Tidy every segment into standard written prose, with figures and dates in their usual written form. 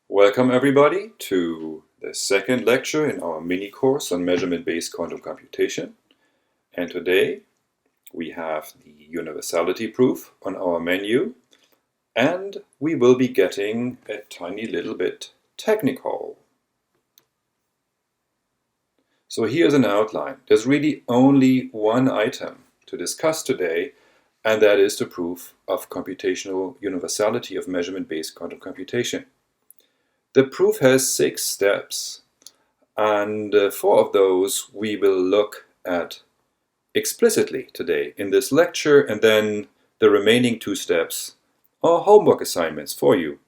Welcome everybody to the second lecture in our mini course on measurement-based quantum computation. And today we have the universality proof on our menu, and we will be getting a tiny little bit technical. So here's an outline. There's really only one item to discuss today, and that is the proof of computational universality of measurement-based quantum computation. The proof has 6 steps, and 4 of those we will look at explicitly today in this lecture, and then the remaining 2 steps are homework assignments for you.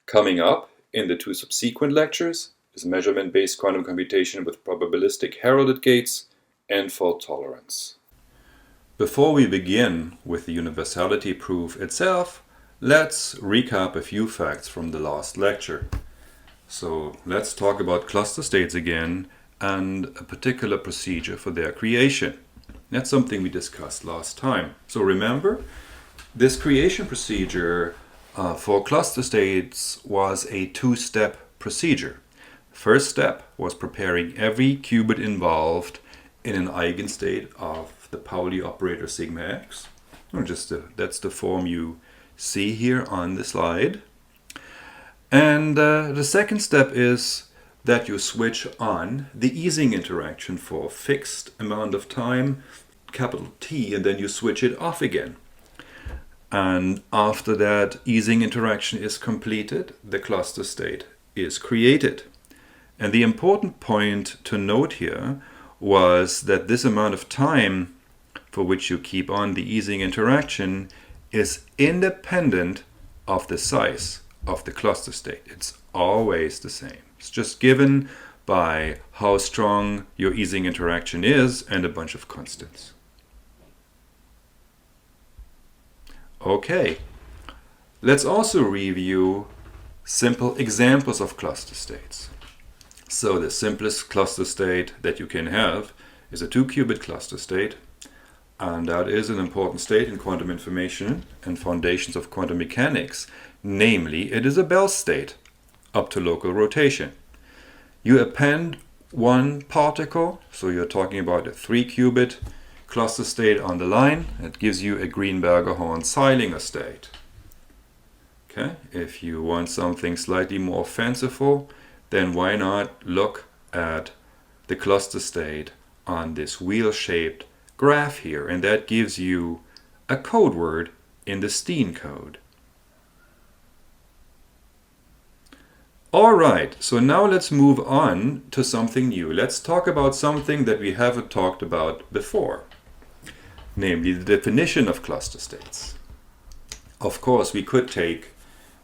Coming up in the 2 subsequent lectures is measurement-based quantum computation with probabilistic heralded gates and fault tolerance. Before we begin with the universality proof itself, let's recap a few facts from the last lecture. So let's talk about cluster states again and a particular procedure for their creation. That's something we discussed last time. So remember, this creation procedure for cluster states was a 2-step procedure. First step was preparing every qubit involved in an eigenstate of the Pauli operator sigma x. That's the form you see here on the slide. And the second step is that you switch on the Ising interaction for a fixed amount of time, capital T, and then you switch it off again. And after that Ising interaction is completed, the cluster state is created. And the important point to note here was that this amount of time for which you keep on the Ising interaction is independent of the size of the cluster state. It's always the same. It's just given by how strong your Ising interaction is and a bunch of constants. Okay, let's also review simple examples of cluster states. So the simplest cluster state that you can have is a 2-qubit cluster state. And that is an important state in quantum information and foundations of quantum mechanics. Namely, it is a Bell state up to local rotation. You append one particle, so you're talking about a 3-qubit cluster state on the line. It gives you a Greenberger-Horn-Zeilinger state. Okay, if you want something slightly more fanciful, then why not look at the cluster state on this wheel-shaped graph here, and that gives you a code word in the Steen code. Alright, so now let's move on to something new. Let's talk about something that we haven't talked about before, namely the definition of cluster states. Of course, we could take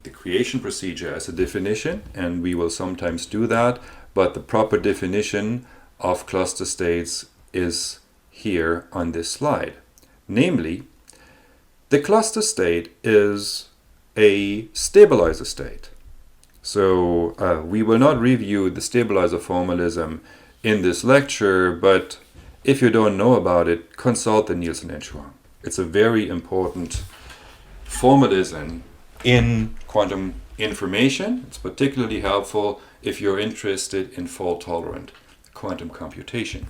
the creation procedure as a definition, and we will sometimes do that, but the proper definition of cluster states is here on this slide. Namely, the cluster state is a stabilizer state. So we will not review the stabilizer formalism in this lecture, but if you don't know about it, consult the Nielsen and Schwang. It's a very important formalism in quantum information. It's particularly helpful if you're interested in fault-tolerant quantum computation.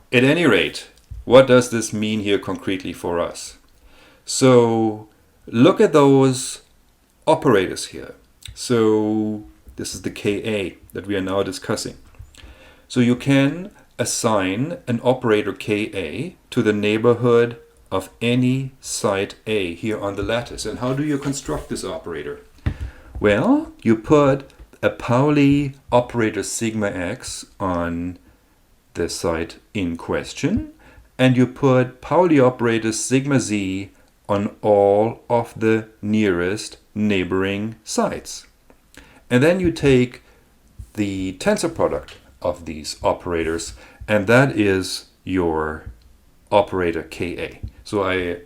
At any rate, what does this mean here concretely for us? So look at those operators here. So this is the Ka that we are now discussing. So you can assign an operator Ka to the neighborhood of any site A here on the lattice. And how do you construct this operator? Well, you put a Pauli operator sigma x on the site in question, and you put Pauli operator sigma z on all of the nearest neighboring sites. And then you take the tensor product of these operators, and that is your operator Ka. So I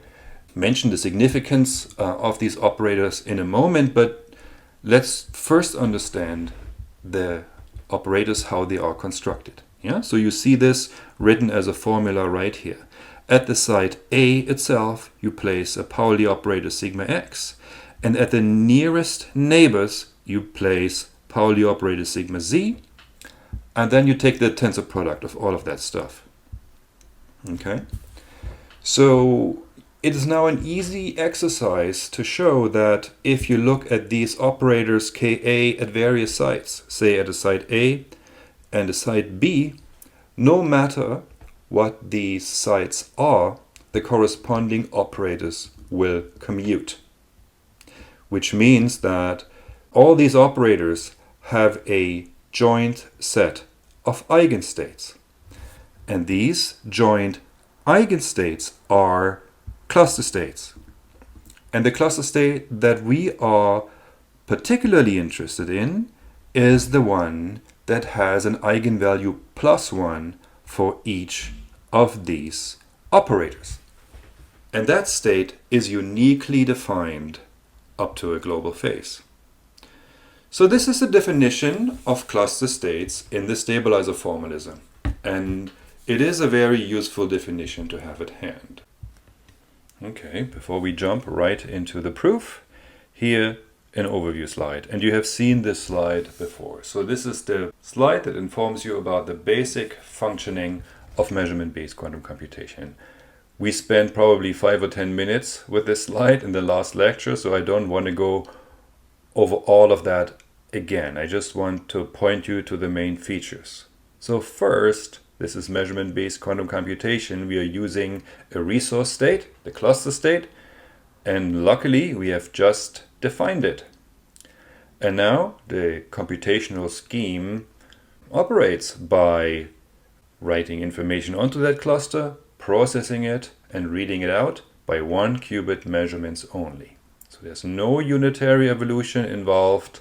mentioned the significance of these operators in a moment, but let's first understand the operators, how they are constructed. Yeah? So you see this written as a formula right here. At the site A itself, you place a Pauli operator sigma x, And at the nearest neighbors, you place Pauli operator sigma z, and then you take the tensor product of all of that stuff. Okay? So it is now an easy exercise to show that if you look at these operators Ka at various sites, say at a site A and a site B, no matter what these sites are, the corresponding operators will commute. Which means that all these operators have a joint set of eigenstates. And these joint eigenstates are cluster states. And the cluster state that we are particularly interested in is the one that has an eigenvalue +1 for each of these operators. And that state is uniquely defined up to a global phase. So this is the definition of cluster states in the stabilizer formalism. And it is a very useful definition to have at hand. Okay, before we jump right into the proof, here an overview slide. And you have seen this slide before. So this is the slide that informs you about the basic functioning of measurement-based quantum computation. We spent probably 5 or 10 minutes with this slide in the last lecture, so I don't want to go over all of that again. I just want to point you to the main features. So first, this is measurement-based quantum computation. We are using a resource state, the cluster state, and luckily we have just defined it. And now the computational scheme operates by writing information onto that cluster, processing it, and reading it out by 1-qubit measurements only. So there's no unitary evolution involved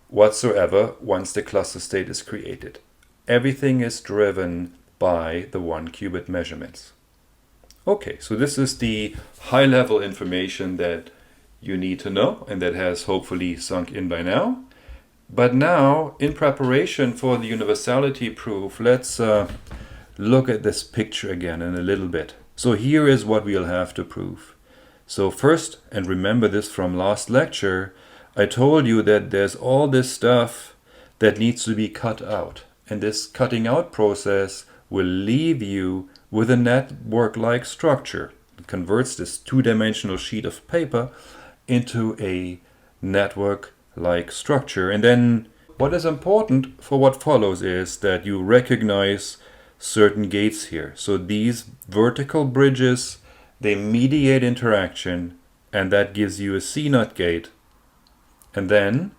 whatsoever once the cluster state is created. Everything is driven by the 1-qubit measurements. Okay, so this is the high-level information that you need to know and that has hopefully sunk in by now. But now, in preparation for the universality proof, let's look at this picture again in a little bit. So here is what we'll have to prove. So first, and remember this from last lecture, I told you that there's all this stuff that needs to be cut out. And this cutting out process will leave you with a network-like structure. It converts this two-dimensional sheet of paper into a network-like structure. And then what is important for what follows is that you recognize certain gates here. So these vertical bridges, they mediate interaction, and that gives you a CNOT gate. And then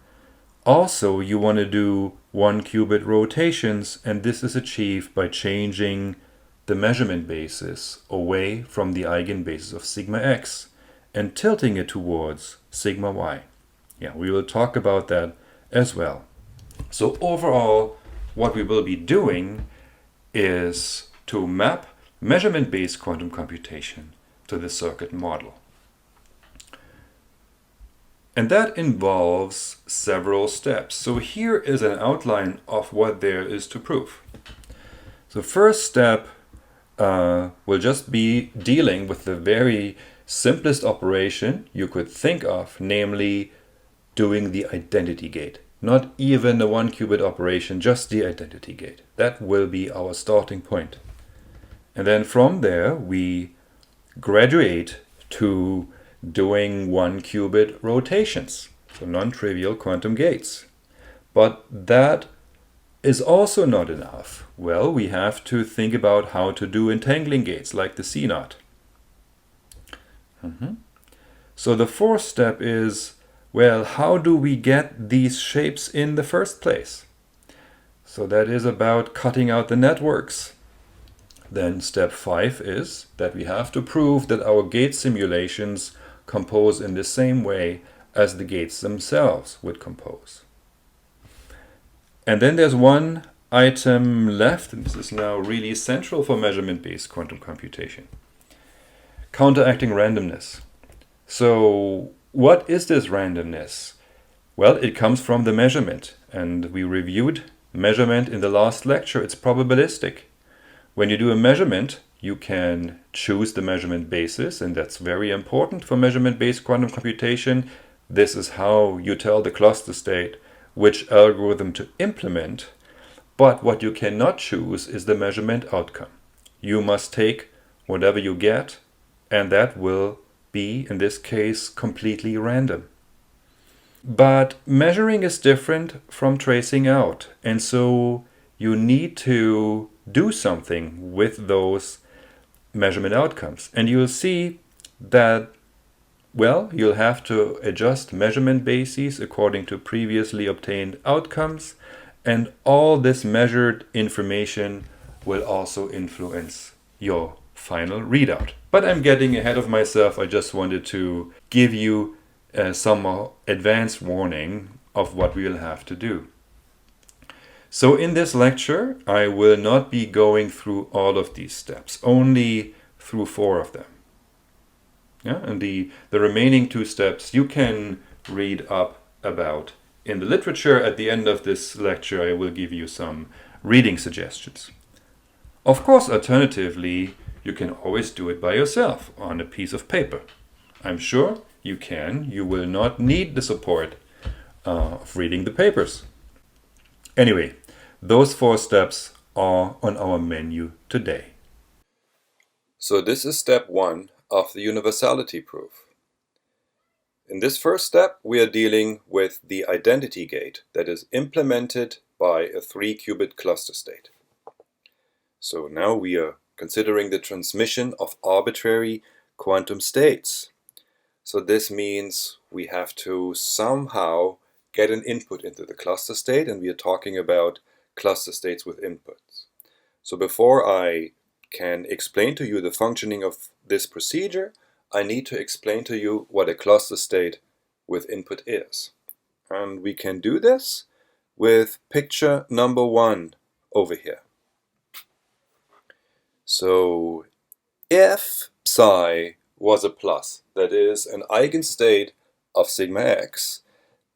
also you want to do 1-qubit rotations, and this is achieved by changing the measurement basis away from the eigenbasis of sigma x and tilting it towards sigma y. Yeah, we will talk about that as well. So overall, what we will be doing is to map measurement-based quantum computation to the circuit model. And that involves several steps. So here is an outline of what there is to prove. So first step will just be dealing with the very simplest operation you could think of, namely doing the identity gate. Not even the 1-qubit operation, just the identity gate. That will be our starting point. And then from there, we graduate to doing 1-qubit rotations, so non-trivial quantum gates. But that is also not enough. Well, we have to think about how to do entangling gates, like the CNOT. So the fourth step is, well, how do we get these shapes in the first place? So that is about cutting out the networks. Then step 5 is that we have to prove that our gate simulations compose in the same way as the gates themselves would compose. And then there's one item left, and this is now really central for measurement-based quantum computation. Counteracting randomness. So what is this randomness? Well, it comes from the measurement, and we reviewed measurement in the last lecture. It's probabilistic. When you do a measurement, you can choose the measurement basis, and that's very important for measurement-based quantum computation. This is how you tell the cluster state which algorithm to implement, but what you cannot choose is the measurement outcome. You must take whatever you get, and that will be, in this case, completely random. But measuring is different from tracing out, and so you need to do something with those measurement outcomes. And you'll see that, well, you'll have to adjust measurement bases according to previously obtained outcomes, and all this measured information will also influence your final readout. But I'm getting ahead of myself. I just wanted to give you some more advanced warning of what we'll have to do. So in this lecture, I will not be going through all of these steps, only through 4 of them. Yeah? And the remaining 2 steps you can read up about in the literature. At the end of this lecture, I will give you some reading suggestions. Of course, alternatively, you can always do it by yourself on a piece of paper. I'm sure you can. You will not need the support of reading the papers. Anyway, those 4 steps are on our menu today. So this is step 1 of the universality proof. In this first step, we are dealing with the identity gate that is implemented by a 3-qubit cluster state. So now we are considering the transmission of arbitrary quantum states. So this means we have to somehow get an input into the cluster state, and we are talking about cluster states with inputs. So before I can explain to you the functioning of this procedure, I need to explain to you what a cluster state with input is. And we can do this with picture number 1 over here. So if psi was a plus, that is an eigenstate of sigma x,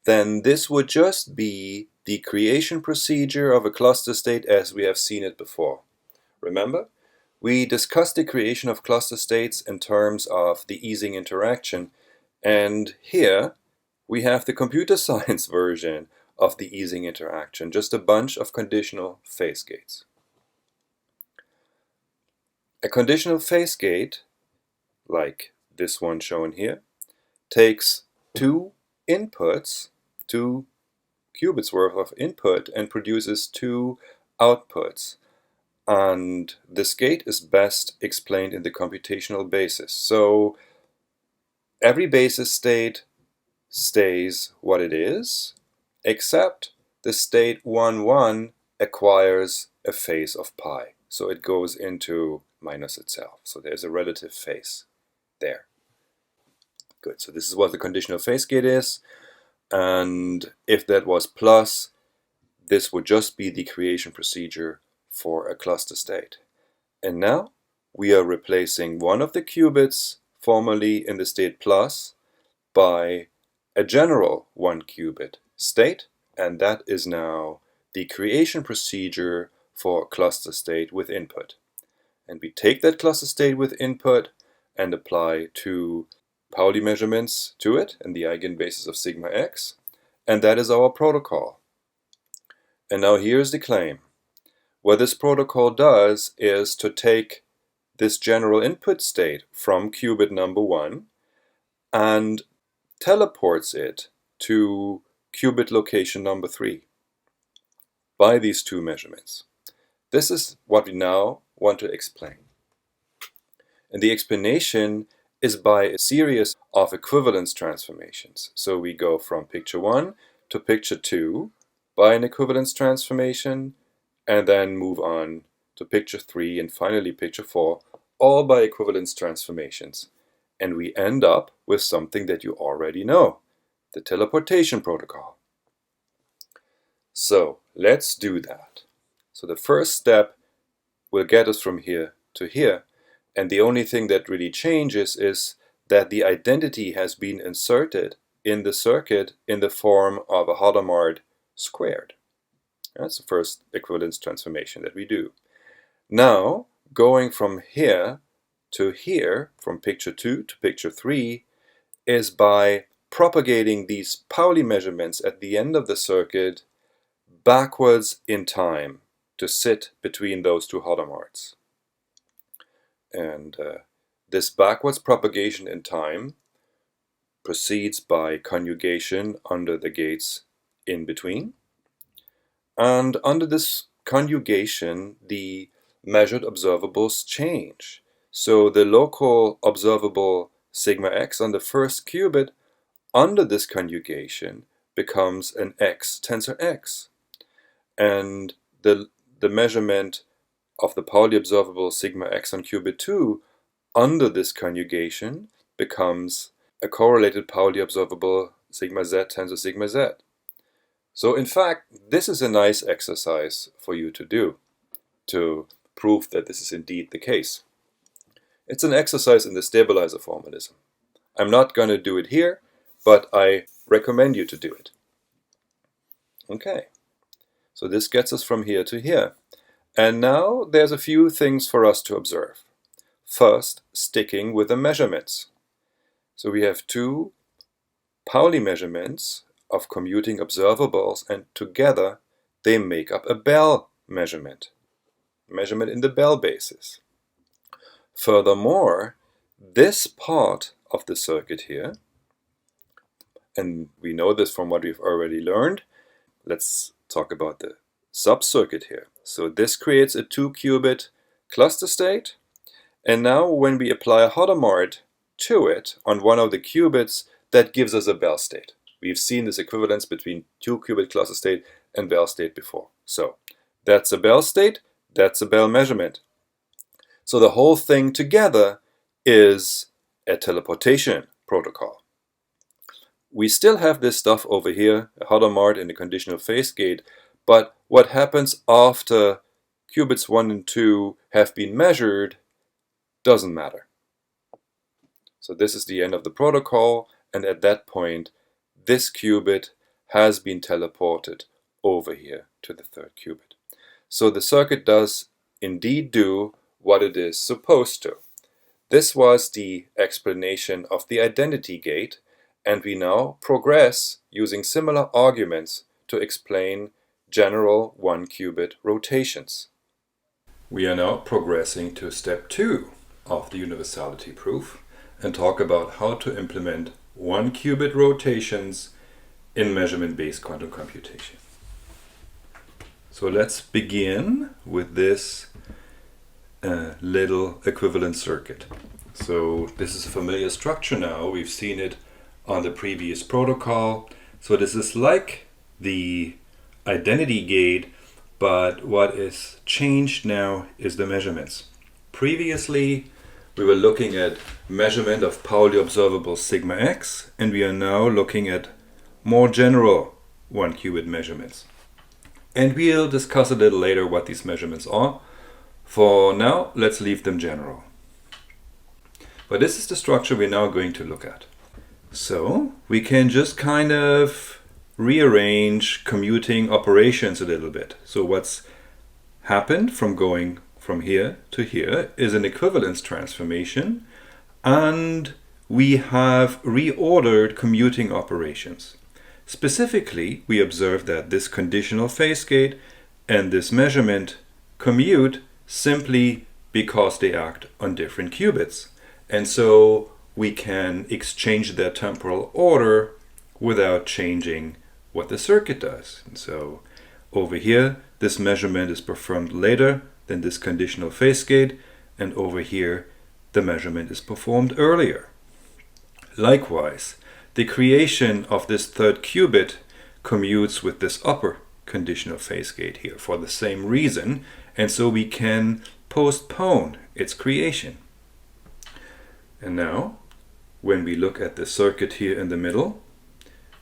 then this would just be the creation procedure of a cluster state as we have seen it before. Remember, we discussed the creation of cluster states in terms of the Ising interaction, and here we have the computer science version of the Ising interaction, just a bunch of conditional phase gates. A conditional phase gate, like this one shown here, takes 2 inputs, 2 qubits worth of input, and produces 2 outputs. And this gate is best explained in the computational basis. So every basis state stays what it is, except the state 1, 1 acquires a phase of pi. So it goes into minus itself. So there's a relative phase there. Good. So this is what the conditional phase gate is. And if that was plus, this would just be the creation procedure for a cluster state. And now we are replacing one of the qubits formerly in the state plus by a general 1-qubit state, and that is now the creation procedure for a cluster state with input. And we take that cluster state with input and apply 2 Pauli measurements to it in the eigenbasis of sigma x, and that is our protocol. And now here's the claim. What this protocol does is to take this general input state from qubit number 1 and teleports it to qubit location number 3 by these 2 measurements. This is what we now want to explain. And the explanation is by a series of equivalence transformations. So we go from picture 1 to picture 2 by an equivalence transformation, and then move on to picture 3 and finally picture 4, all by equivalence transformations. And we end up with something that you already know, the teleportation protocol. So let's do that. So the first step will get us from here to here, and the only thing that really changes is that the identity has been inserted in the circuit in the form of a Hadamard squared. That's the first equivalence transformation that we do. Now, going from here to here, from picture 2 to picture 3, is by propagating these Pauli measurements at the end of the circuit backwards in time to sit between those two Hadamards. And this backwards propagation in time proceeds by conjugation under the gates in between. And under this conjugation, the measured observables change. So the local observable sigma x on the first qubit under this conjugation becomes an x tensor x. And the measurement of the Pauli observable sigma x on qubit 2 under this conjugation becomes a correlated Pauli observable sigma z tensor sigma z. So in fact, this is a nice exercise for you to do to prove that this is indeed the case. It's an exercise in the stabilizer formalism. I'm not going to do it here, but I recommend you to do it. Okay, so this gets us from here to here. And now there's a few things for us to observe. First, sticking with the measurements. So we have two Pauli measurements of commuting observables, and together they make up a Bell measurement in the Bell basis. Furthermore, this part of the circuit here, and we know this from what we've already learned, let's talk about the subcircuit here. So this creates a 2-qubit cluster state, and now when we apply a Hadamard to it on one of the qubits, that gives us a Bell state. We've seen this equivalence between 2-qubit cluster state and Bell state before. So that's a Bell state, that's a Bell measurement. So the whole thing together is a teleportation protocol. We still have this stuff over here, a Hadamard in the conditional phase gate, but what happens after qubits 1 and 2 have been measured doesn't matter. So this is the end of the protocol, and at that point this qubit has been teleported over here to the third qubit. So the circuit does indeed do what it is supposed to. This was the explanation of the identity gate, and we now progress using similar arguments to explain general 1-qubit rotations. We are now progressing to step 2 of the universality proof and talk about how to implement 1-qubit rotations in measurement-based quantum computation. So let's begin with this little equivalent circuit. So this is a familiar structure now. We've seen it on the previous protocol. So this is like the identity gate, but what is changed now is the measurements. Previously, we were looking at measurement of Pauli observable sigma x, and we are now looking at more general 1-qubit measurements. And we'll discuss a little later what these measurements are. For now, let's leave them general. But this is the structure we're now going to look at. So we can just kind of rearrange commuting operations a little bit. So what's happened from going from here to here is an equivalence transformation, and we have reordered commuting operations. Specifically, we observe that this conditional phase gate and this measurement commute simply because they act on different qubits. And so we can exchange their temporal order without changing what the circuit does. And so over here, this measurement is performed later than this conditional phase gate, and over here, the measurement is performed earlier. Likewise, the creation of this third qubit commutes with this upper conditional phase gate here for the same reason, and so we can postpone its creation. And now, when we look at the circuit here in the middle,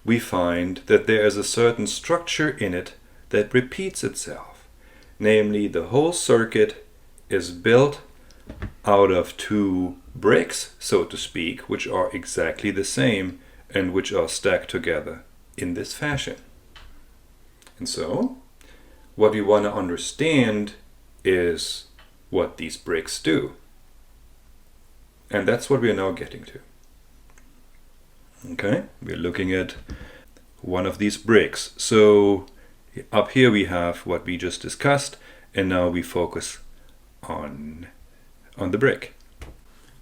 we find that there is a certain structure in it that repeats itself. Namely, the whole circuit is built out of two bricks, so to speak, which are exactly the same and which are stacked together in this fashion. And so, what we want to understand is what these bricks do. And that's what we are now getting to. Okay, we're looking at one of these bricks. So up here we have what we just discussed, and now we focus on the brick.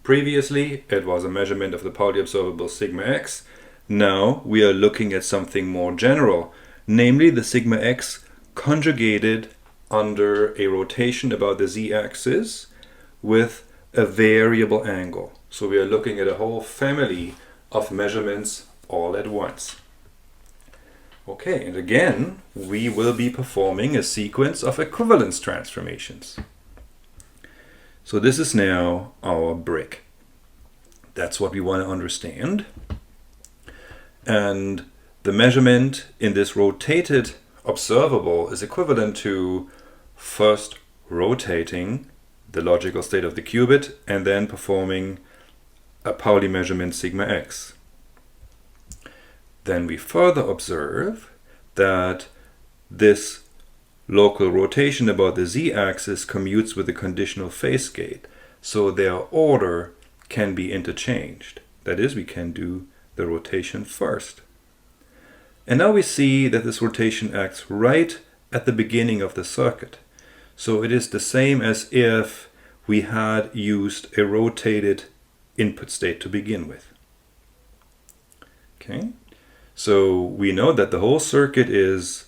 Previously, it was a measurement of the Pauli observable sigma x. Now we are looking at something more general, namely the sigma x conjugated under a rotation about the z-axis with a variable angle. So we are looking at a whole family of measurements all at once. Okay, and again, we will be performing a sequence of equivalence transformations. So this is now our brick. That's what we want to understand. And the measurement in this rotated observable is equivalent to first rotating the logical state of the qubit and then performing a Pauli measurement sigma x. Then we further observe that this local rotation about the z-axis commutes with the conditional phase gate, so their order can be interchanged. That is, we can do the rotation first. And now we see that this rotation acts right at the beginning of the circuit. So it is the same as if we had used a rotated input state to begin with. Okay, so we know that the whole circuit is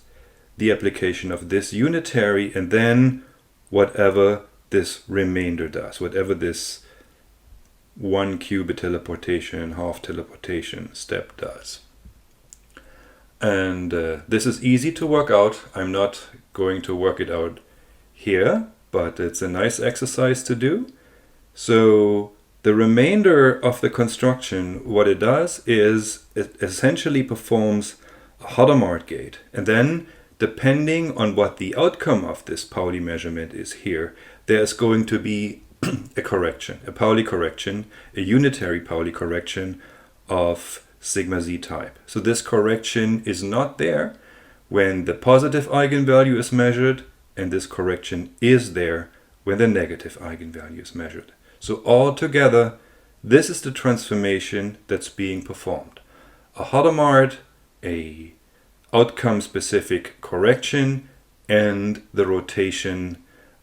the application of this unitary and then whatever this remainder does, whatever this 1-qubit teleportation, half teleportation step does. And this is easy to work out. I'm not going to work it out here, but it's a nice exercise to do. So the remainder of the construction, what it does is it essentially performs a Hadamard gate, and then depending on what the outcome of this Pauli measurement is here, there's going to be a correction, a Pauli correction, a unitary Pauli correction of sigma z type. So this correction is not there when the positive eigenvalue is measured, and this correction is there when the negative eigenvalue is measured. So altogether, this is the transformation that's being performed. A Hadamard, a outcome-specific correction, and the rotation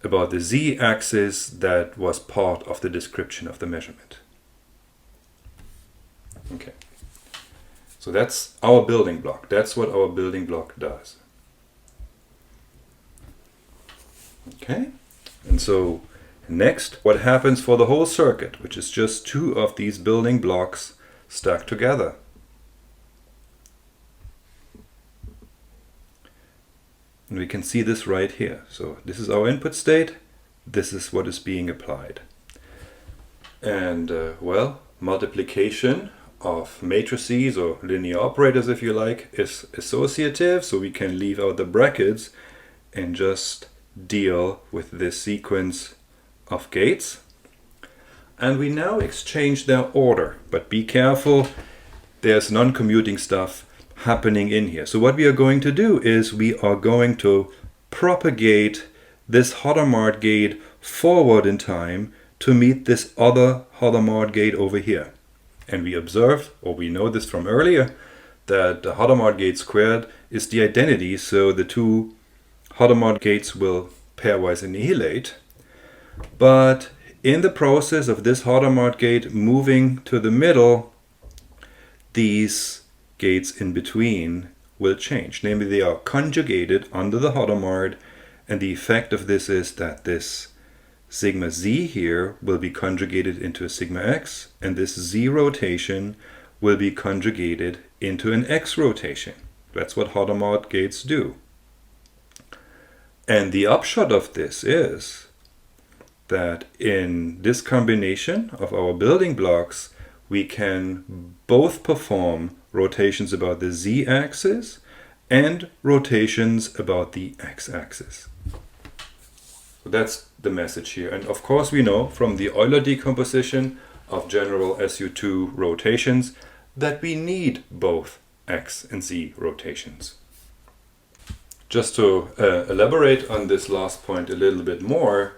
about the z-axis that was part of the description of the measurement. Okay, so that's our building block. That's what our building block does. Okay, and so next, what happens for the whole circuit, which is just two of these building blocks stacked together? And we can see this right here. So this is our input state. This is what is being applied. And well, multiplication of matrices or linear operators, if you like, is associative. So we can leave out the brackets and just deal with this sequence of gates. And we now exchange their order. But be careful, there's non-commuting stuff happening in here. So what we are going to do is we are going to propagate this Hadamard gate forward in time to meet this other Hadamard gate over here. And we observed, or we know this from earlier, that the Hadamard gate squared is the identity, so the two Hadamard gates will pairwise annihilate. But in the process of this Hadamard gate moving to the middle, these gates in between will change. Namely, they are conjugated under the Hadamard, and the effect of this is that this sigma z here will be conjugated into a sigma x, and this z rotation will be conjugated into an x rotation. That's what Hadamard gates do. And the upshot of this is that in this combination of our building blocks, we can both perform rotations about the z-axis and rotations about the x-axis. So that's the message here. And of course we know from the Euler decomposition of general SU2 rotations that we need both x and z rotations. Just to elaborate on this last point a little bit more,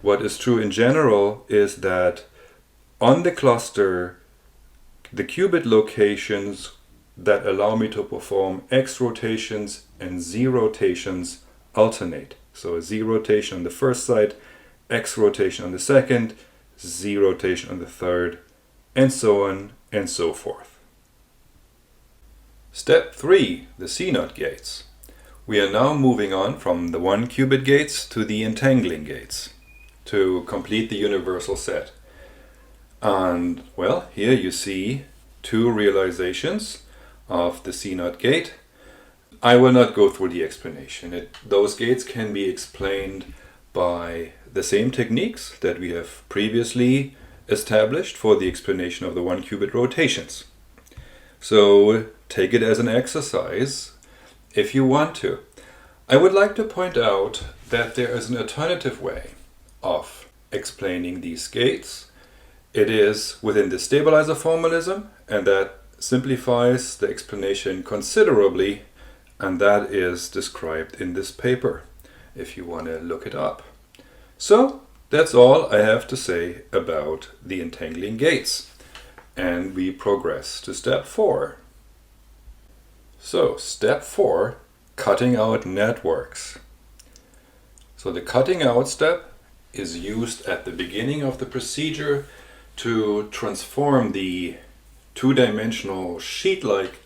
what is true in general is that on the cluster the qubit locations that allow me to perform X rotations and Z rotations alternate. So a Z rotation on the first side, X rotation on the second, Z rotation on the third, and so on and so forth. Step 3, the CNOT gates. We are now moving on from the 1-qubit gates to the entangling gates to complete the universal set. And well, here you see 2 realizations of the CNOT gate. I will not go through the explanation. Those gates can be explained by the same techniques that we have previously established for the explanation of the 1-qubit rotations. So take it as an exercise if you want to. I would like to point out that there is an alternative way of explaining these gates. It is within the stabilizer formalism, and that simplifies the explanation considerably, and that is described in this paper if you want to look it up. So that's all I have to say about the entangling gates, and we progress to step 4. So step 4, cutting out networks. So the cutting out step is used at the beginning of the procedure to transform the 2-dimensional sheet-like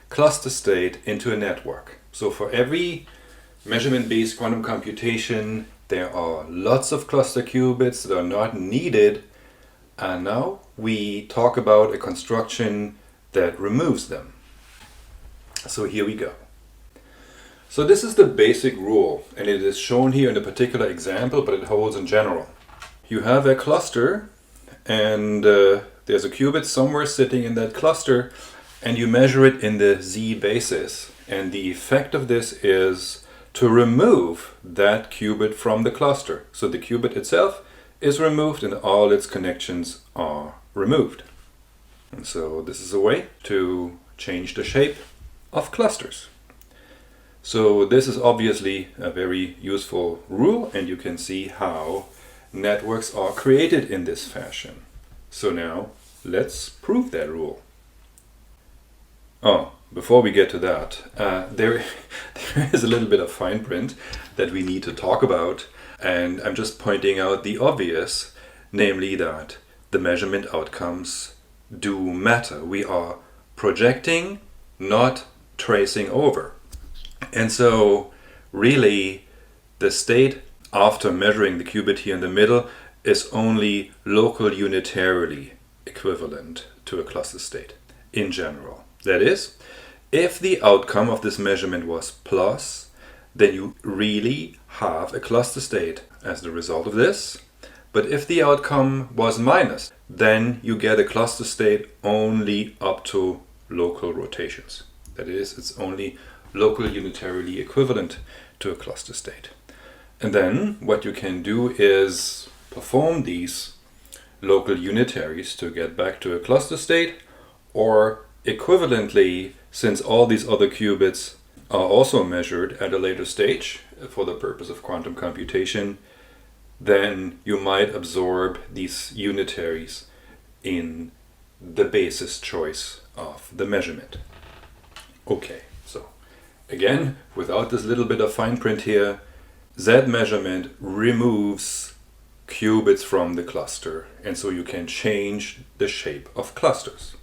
cluster state into a network. So for every measurement-based quantum computation, there are lots of cluster qubits that are not needed, and now we talk about a construction that removes them. So here we go. So this is the basic rule, and it is shown here in a particular example, but it holds in general. You have a cluster, and there's a qubit somewhere sitting in that cluster, and you measure it in the Z basis. And the effect of this is to remove that qubit from the cluster. So the qubit itself is removed and all its connections are removed. And so this is a way to change the shape of clusters. So this is obviously a very useful rule, and you can see how networks are created in this fashion. So now let's prove that rule. Oh, before we get to that, there is a little bit of fine print that we need to talk about, and I'm just pointing out the obvious, namely that the measurement outcomes do matter. We are projecting, not tracing over. And so really the state after measuring the qubit here in the middle is only local unitarily equivalent to a cluster state in general. That is, if the outcome of this measurement was plus, then you really have a cluster state as the result of this. But if the outcome was minus, then you get a cluster state only up to local rotations. That is, it's only local unitarily equivalent to a cluster state. And then what you can do is perform these local unitaries to get back to a cluster state, or equivalently, since all these other qubits are also measured at a later stage for the purpose of quantum computation, then you might absorb these unitaries in the basis choice of the measurement. Okay, so again, without this little bit of fine print here, Z measurement removes qubits from the cluster, and so you can change the shape of clusters.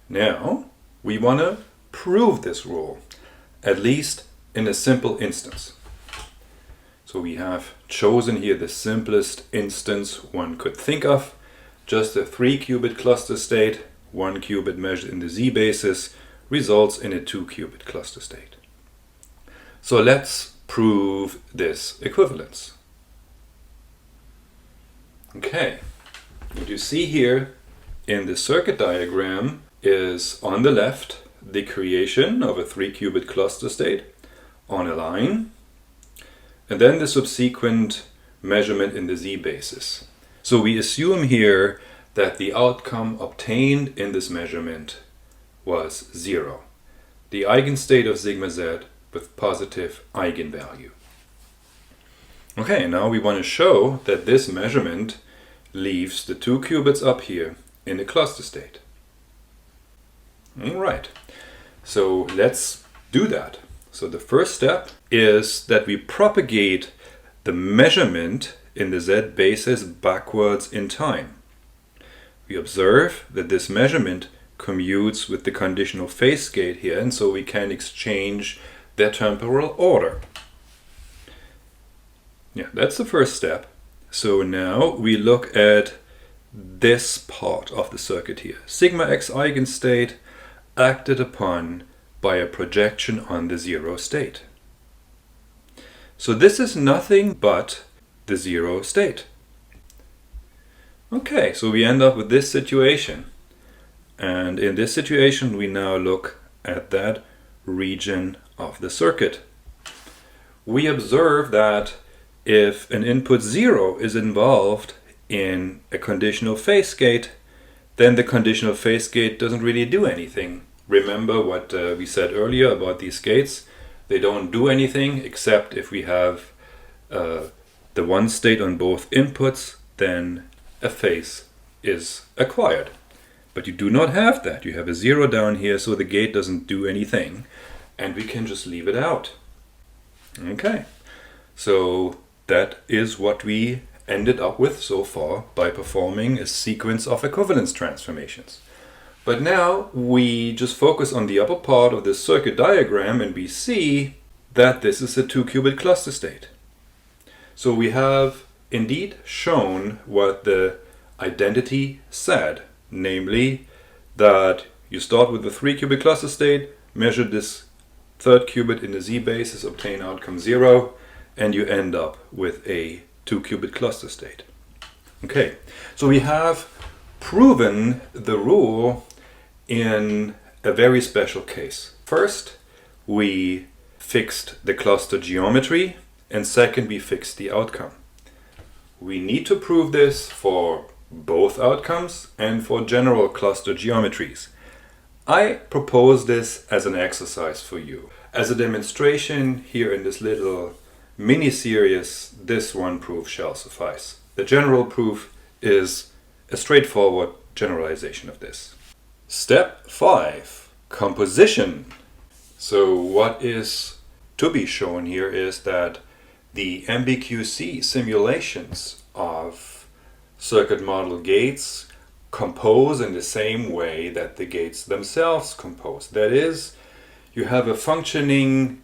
Now, we want to prove this rule, at least in a simple instance. So we have chosen here the simplest instance one could think of, just a 3-qubit cluster state. 1 qubit measured in the Z basis results in a 2-qubit cluster state. So let's prove this equivalence. Okay, what you see here in the circuit diagram is on the left the creation of a 3-qubit cluster state on a line, and then the subsequent measurement in the Z basis. So we assume here that the outcome obtained in this measurement was 0, the eigenstate of sigma z with positive eigenvalue. Okay, now we want to show that this measurement leaves the 2 qubits up here in the cluster state. All right, so let's do that. So the first step is that we propagate the measurement in the Z basis backwards in time. We observe that this measurement commutes with the conditional phase gate here, and so we can exchange their temporal order. Yeah, that's the first step. So now we look at this part of the circuit here. Sigma x eigenstate acted upon by a projection on the zero state. So this is nothing but the zero state. Okay, so we end up with this situation. And in this situation, we now look at that region of the circuit. We observe that if an input 0 is involved in a conditional phase gate, then the conditional phase gate doesn't really do anything. Remember what we said earlier about these gates? They don't do anything except if we have the one state on both inputs, then a phase is acquired. But you do not have that. You have a 0 down here, so the gate doesn't do anything, and we can just leave it out. Okay, so that is what we ended up with so far by performing a sequence of equivalence transformations. But now we just focus on the upper part of this circuit diagram, and we see that this is a 2-qubit cluster state. So we have indeed shown what the identity said, namely that you start with the 3-qubit cluster state, measure this third qubit in the Z basis, obtain outcome 0, and you end up with a 2-qubit cluster state. Okay, so we have proven the rule in a very special case. First, we fixed the cluster geometry, and second, we fixed the outcome. We need to prove this for both outcomes and for general cluster geometries. I propose this as an exercise for you. As a demonstration here in this little mini-series, this one proof shall suffice. The general proof is a straightforward generalization of this. Step 5, composition. So what is to be shown here is that the MBQC simulations of circuit model gates compose in the same way that the gates themselves compose. That is, you have a functioning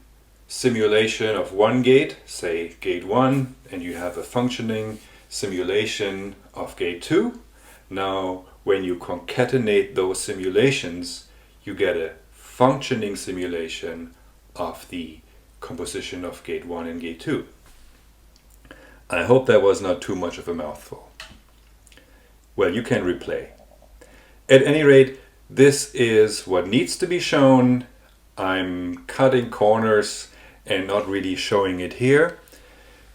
simulation of one gate, say gate 1, and you have a functioning simulation of gate 2. Now, when you concatenate those simulations, you get a functioning simulation of the composition of gate 1 and gate 2. I hope that was not too much of a mouthful. Well, you can replay. At any rate, this is what needs to be shown. I'm cutting corners and not really showing it here.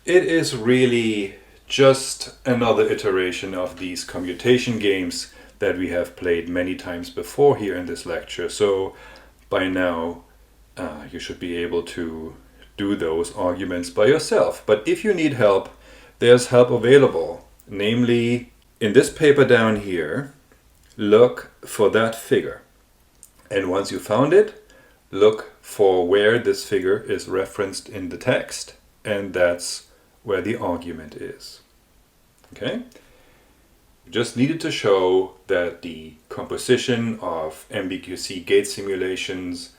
It is really just another iteration of these commutation games that we have played many times before here in this lecture. So by now you should be able to do those arguments by yourself. But if you need help, there's help available. Namely, in this paper down here, look for that figure. And once you found it, look for where this figure is referenced in the text. And that's where the argument is. Okay? You just needed to show that the composition of MBQC gate simulations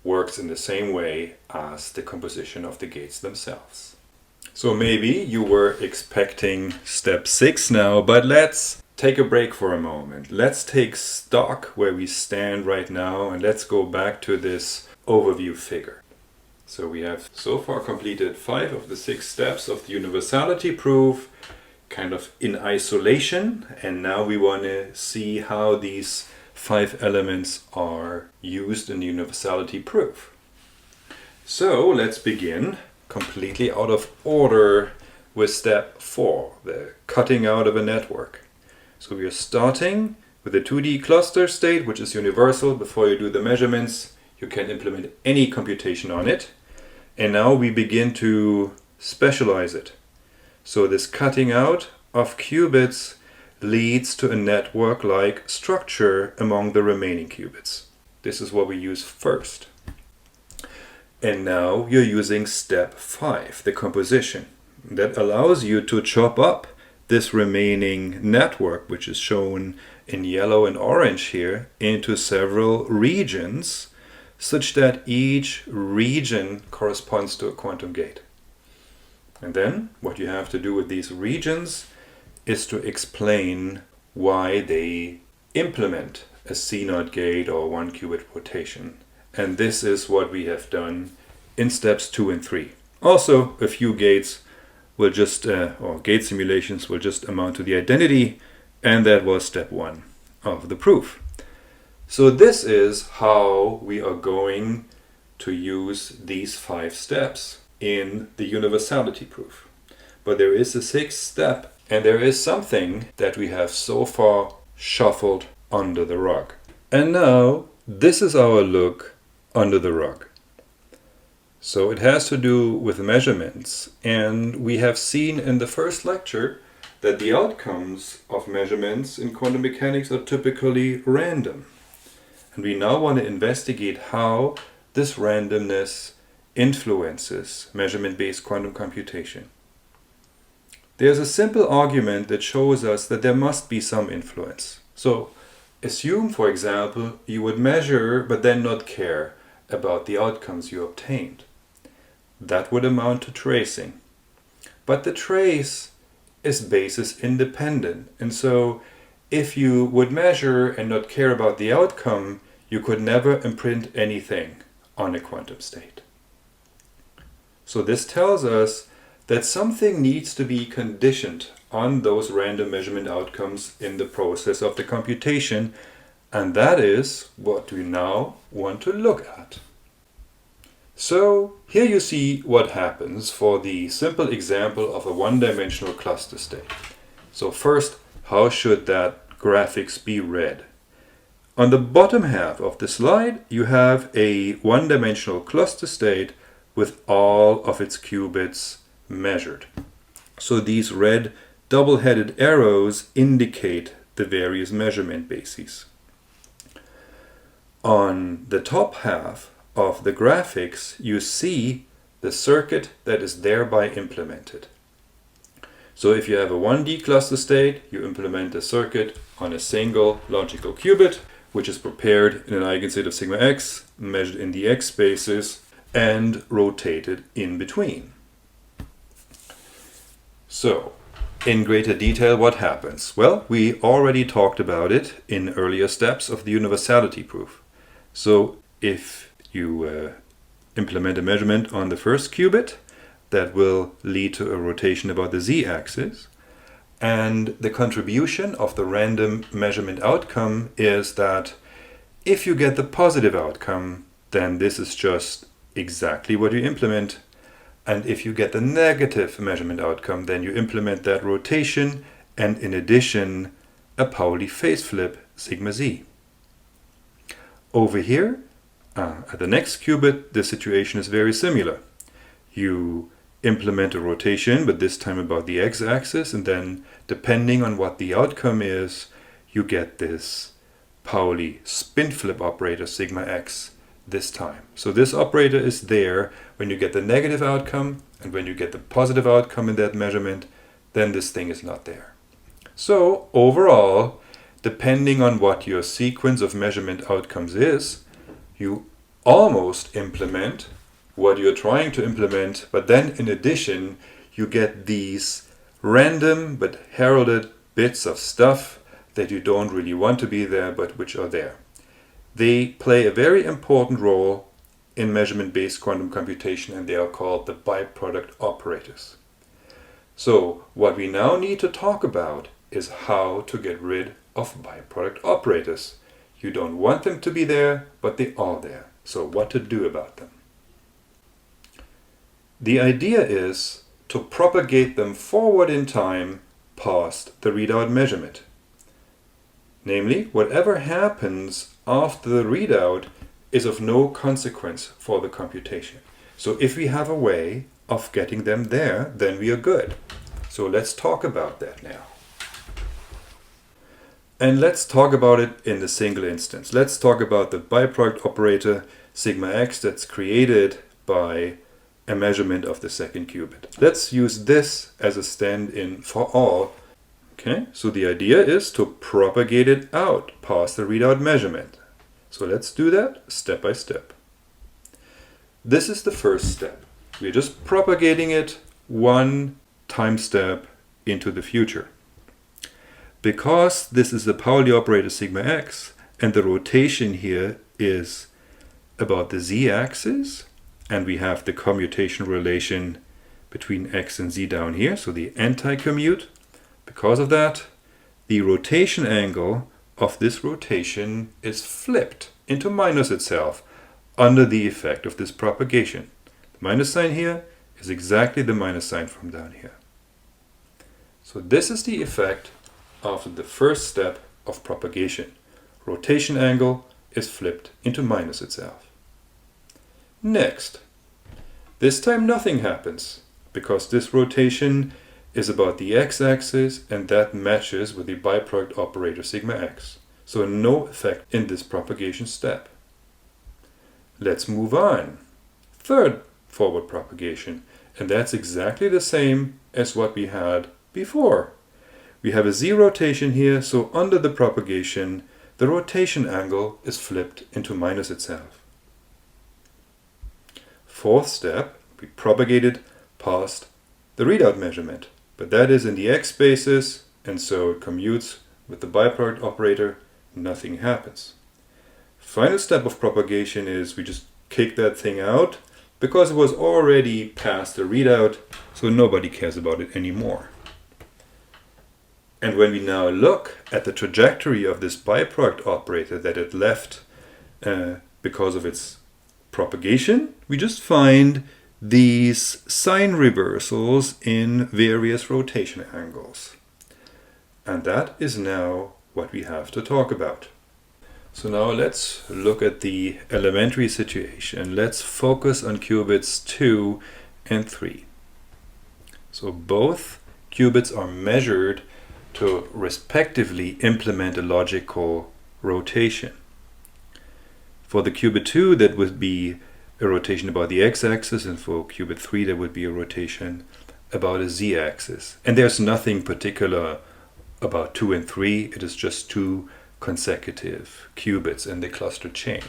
works in the same way as the composition of the gates themselves. So maybe you were expecting step 6 now, but let's take a break for a moment. Let's take stock where we stand right now, and let's go back to this overview figure. So we have so far completed 5 of the 6 steps of the universality proof, kind of in isolation, and now we want to see how these 5 elements are used in the universality proof. So let's begin completely out of order with step 4, the cutting out of a network. So we are starting with a 2D cluster state, which is universal. Before you do the measurements, you can implement any computation on it. And now we begin to specialize it. So this cutting out of qubits leads to a network-like structure among the remaining qubits. This is what we use first. And now you're using step 5, the composition. That allows you to chop up this remaining network, which is shown in yellow and orange here, into several regions, such that each region corresponds to a quantum gate. And then what you have to do with these regions is to explain why they implement a C0 gate or 1-qubit rotation. And this is what we have done in steps 2 and 3. Also, a few gates will just, or gate simulations will just amount to the identity, and that was step 1 of the proof. So this is how we are going to use these 5 steps in the universality proof. But there is a 6th step, and there is something that we have so far shuffled under the rug. And now this is our look under the rug. So it has to do with measurements, and we have seen in the first lecture that the outcomes of measurements in quantum mechanics are typically random. And we now want to investigate how this randomness influences measurement-based quantum computation. There's a simple argument that shows us that there must be some influence. So assume, for example, you would measure but then not care about the outcomes you obtained. That would amount to tracing. But the trace is basis independent, and so if you would measure and not care about the outcome, you could never imprint anything on a quantum state. So this tells us that something needs to be conditioned on those random measurement outcomes in the process of the computation, and that is what we now want to look at. So here you see what happens for the simple example of a one-dimensional cluster state. So first, how should that graphics be read? On the bottom half of the slide, you have a one-dimensional cluster state with all of its qubits measured. So these red double-headed arrows indicate the various measurement bases. On the top half of the graphics, you see the circuit that is thereby implemented. So if you have a 1D cluster state, you implement the circuit on a single logical qubit, which is prepared in an eigenstate of sigma x, measured in the x spaces, and rotated in between. So, in greater detail, what happens? Well, we already talked about it in earlier steps of the universality proof. So, if you implement a measurement on the first qubit, that will lead to a rotation about the z-axis. And the contribution of the random measurement outcome is that if you get the positive outcome, then this is just exactly what you implement. And if you get the negative measurement outcome, then you implement that rotation and in addition a Pauli phase flip sigma z. Over here, at the next qubit, the situation is very similar. You implement a rotation, but this time about the x-axis, and then depending on what the outcome is, you get this Pauli spin flip operator sigma x this time. So this operator is there when you get the negative outcome, and when you get the positive outcome in that measurement, then this thing is not there. So overall, depending on what your sequence of measurement outcomes is, you almost implement what you're trying to implement, but then in addition, you get these random but heralded bits of stuff that you don't really want to be there, but which are there. They play a very important role in measurement-based quantum computation, and they are called the byproduct operators. So what we now need to talk about is how to get rid of byproduct operators. You don't want them to be there, but they are there. So what to do about them? The idea is to propagate them forward in time past the readout measurement. Namely, whatever happens after the readout is of no consequence for the computation. So if we have a way of getting them there, then we are good. So let's talk about that now. And let's talk about it in a single instance. Let's talk about the byproduct operator sigma x that's created by a measurement of the second qubit. Let's use this as a stand-in for all. Okay, so the idea is to propagate it out past the readout measurement. So let's do that step by step. This is the first step. We're just propagating it one time step into the future. Because this is the Pauli operator sigma x, and the rotation here is about the z-axis, and we have the commutation relation between x and z down here, so the anti-commute. Because of that, the rotation angle of this rotation is flipped into minus itself under the effect of this propagation. The minus sign here is exactly the minus sign from down here. So this is the effect of the first step of propagation. Rotation angle is flipped into minus itself. Next, this time nothing happens because this rotation is about the x-axis and that matches with the byproduct operator sigma x. So no effect in this propagation step. Let's move on. Third forward propagation, and that's exactly the same as what we had before. We have a z rotation here, so under the propagation, the rotation angle is flipped into minus itself. Fourth step, we propagate it past the readout measurement, but that is in the x basis, and so it commutes with the byproduct operator, nothing happens. Final step of propagation is we just kick that thing out because it was already past the readout, so nobody cares about it anymore. And when we now look at the trajectory of this byproduct operator that it left because of its propagation, we just find these sign reversals in various rotation angles. And that is now what we have to talk about. So now let's look at the elementary situation. Let's focus on qubits 2 and 3. So both qubits are measured to respectively implement a logical rotation. For the qubit 2, that would be a rotation about the x-axis, and for qubit 3, there would be a rotation about a z-axis. And there's nothing particular about 2 and 3, it is just two consecutive qubits in the cluster chain.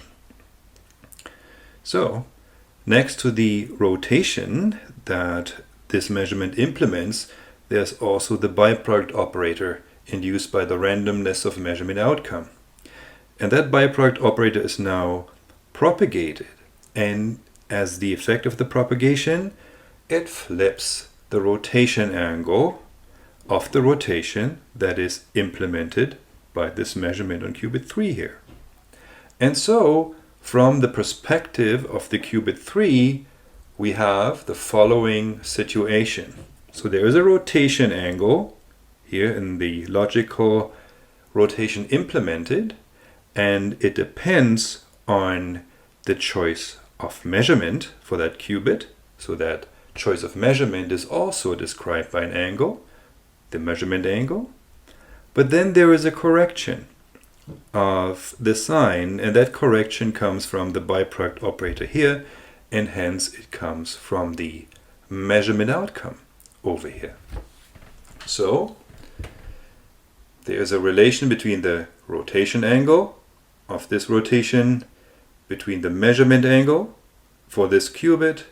So, next to the rotation that this measurement implements, there's also the byproduct operator induced by the randomness of measurement outcome. And that byproduct operator is now propagated, and as the effect of the propagation, it flips the rotation angle of the rotation that is implemented by this measurement on qubit 3 here. And so, from the perspective of the qubit 3, we have the following situation. So there is a rotation angle here in the logical rotation implemented, and it depends on the choice of measurement for that qubit. So that choice of measurement is also described by an angle, the measurement angle. But then there is a correction of the sign, and that correction comes from the byproduct operator here, and hence it comes from the measurement outcome over here. So there is a relation between the rotation angle of this rotation, between the measurement angle for this qubit,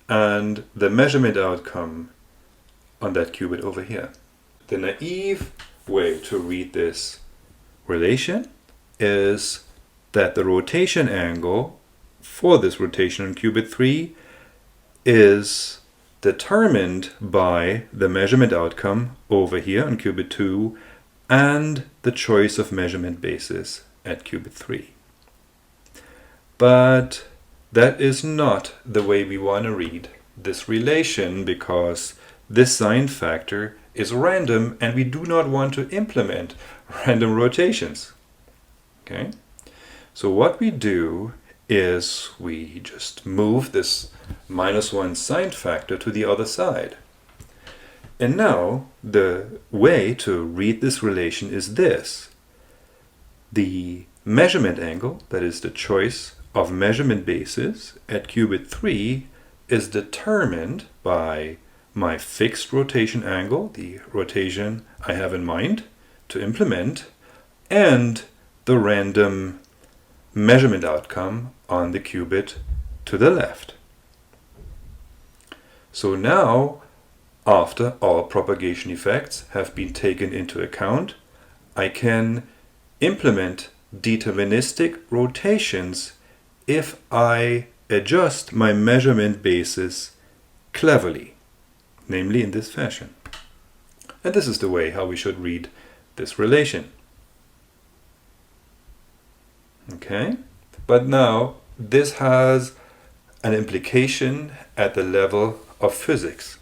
and the measurement outcome on that qubit over here. The naive way to read this relation is that the rotation angle for this rotation on qubit 3 is determined by the measurement outcome over here on qubit 2 and the choice of measurement basis at qubit 3. But that is not the way we want to read this relation, because this sign factor is random and we do not want to implement random rotations. Okay? So what we do is we just move this -1 sign factor to the other side. And now the way to read this relation is this. The measurement angle, that is the choice of measurement basis at qubit 3, is determined by my fixed rotation angle, the rotation I have in mind to implement, and the random measurement outcome on the qubit to the left. So now, after all propagation effects have been taken into account, I can implement deterministic rotations if I adjust my measurement basis cleverly, namely in this fashion. And this is the way how we should read this relation. Okay? But now, this has an implication at the level of physics.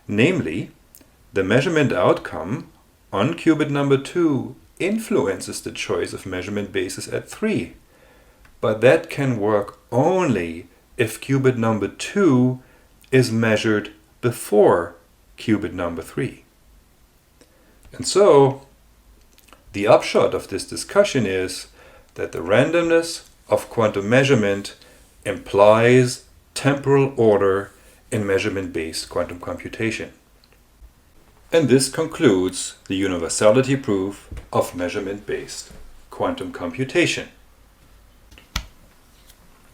Namely, the measurement outcome on qubit number 2 influences the choice of measurement basis at 3. But that can work only if qubit number 2 is measured before qubit number 3. And so, the upshot of this discussion is that the randomness of quantum measurement implies temporal order in measurement-based quantum computation. And this concludes the universality proof of measurement-based quantum computation.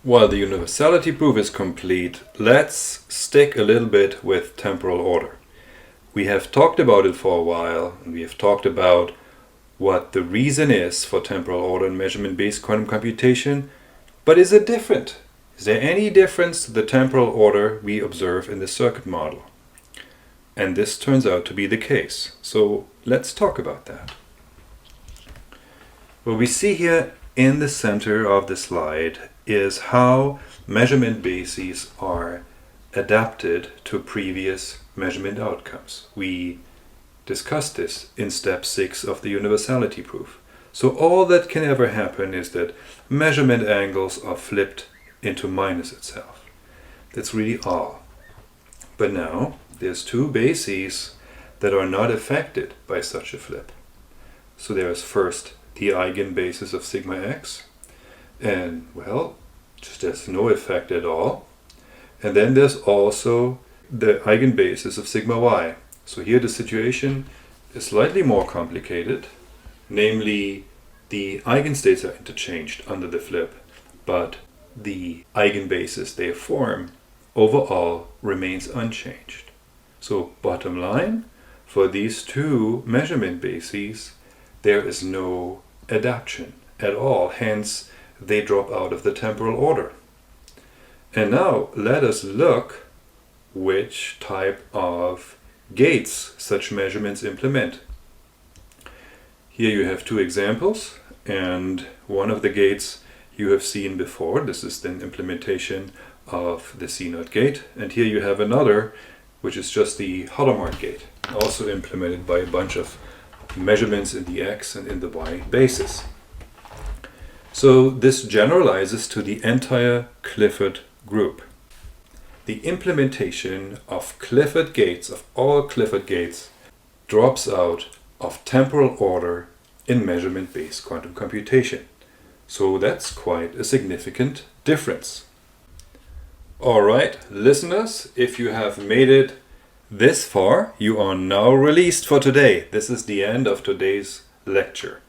While the universality proof is complete, let's stick a little bit with temporal order. We have talked about it for a while, and we have talked about what the reason is for temporal order in measurement-based quantum computation, but is it different? Is there any difference to the temporal order we observe in the circuit model? And this turns out to be the case. So let's talk about that. What we see here in the center of the slide is how measurement bases are adapted to previous measurement outcomes. We discussed this in step 6 of the universality proof. So all that can ever happen is that measurement angles are flipped into minus itself. That's really all. But now there's two bases that are not affected by such a flip. So there's first the eigenbasis of sigma x, and well, just has no effect at all. And then there's also the eigenbasis of sigma y. So here the situation is slightly more complicated, namely the eigenstates are interchanged under the flip, but the eigenbasis they form overall remains unchanged. So bottom line, for these two measurement bases, there is no adaptation at all, hence they drop out of the temporal order. And now let us look which type of gates such measurements implement. Here you have two examples, and one of the gates you have seen before. This is an implementation of the C0 gate, and here you have another, which is just the Hadamard gate, also implemented by a bunch of measurements in the x and in the y basis. So this generalizes to the entire Clifford group. The implementation of Clifford gates, of all Clifford gates, drops out of temporal order in measurement-based quantum computation. So that's quite a significant difference. Alright, listeners, if you have made it this far, you are now released for today. This is the end of today's lecture.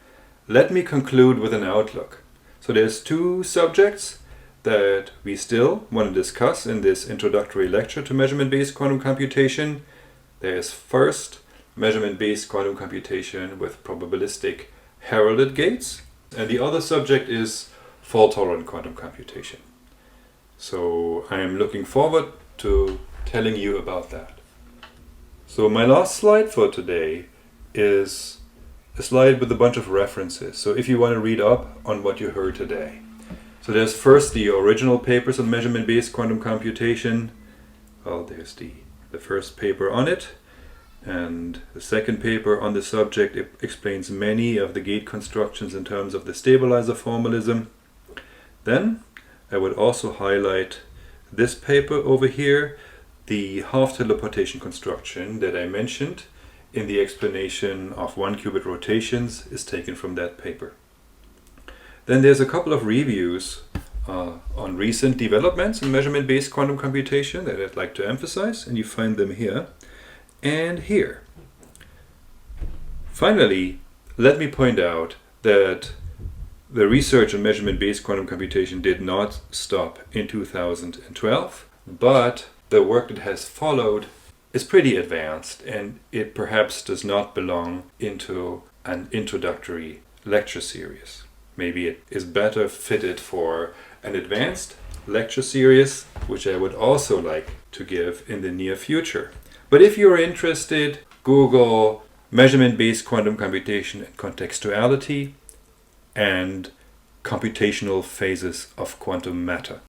Let me conclude with an outlook. So there's two subjects that we still want to discuss in this introductory lecture to measurement-based quantum computation. There's first measurement-based quantum computation with probabilistic heralded gates, and the other subject is fault-tolerant quantum computation. So I am looking forward to telling you about that. So my last slide for today is a slide with a bunch of references. So if you want to read up on what you heard today. So there's first the original papers on measurement-based quantum computation. Well, there's the first paper on it. And the second paper on the subject, it explains many of the gate constructions in terms of the stabilizer formalism. Then I would also highlight this paper over here, the half teleportation construction that I mentioned in the explanation of one-qubit rotations is taken from that paper. Then there's a couple of reviews on recent developments in measurement-based quantum computation that I'd like to emphasize, and you find them here and here. Finally, let me point out that the research on measurement-based quantum computation did not stop in 2012, but the work that has followed is pretty advanced, and it perhaps does not belong into an introductory lecture series. Maybe it is better fitted for an advanced lecture series, which I would also like to give in the near future. But if you're interested, Google measurement-based quantum computation and contextuality and computational phases of quantum matter.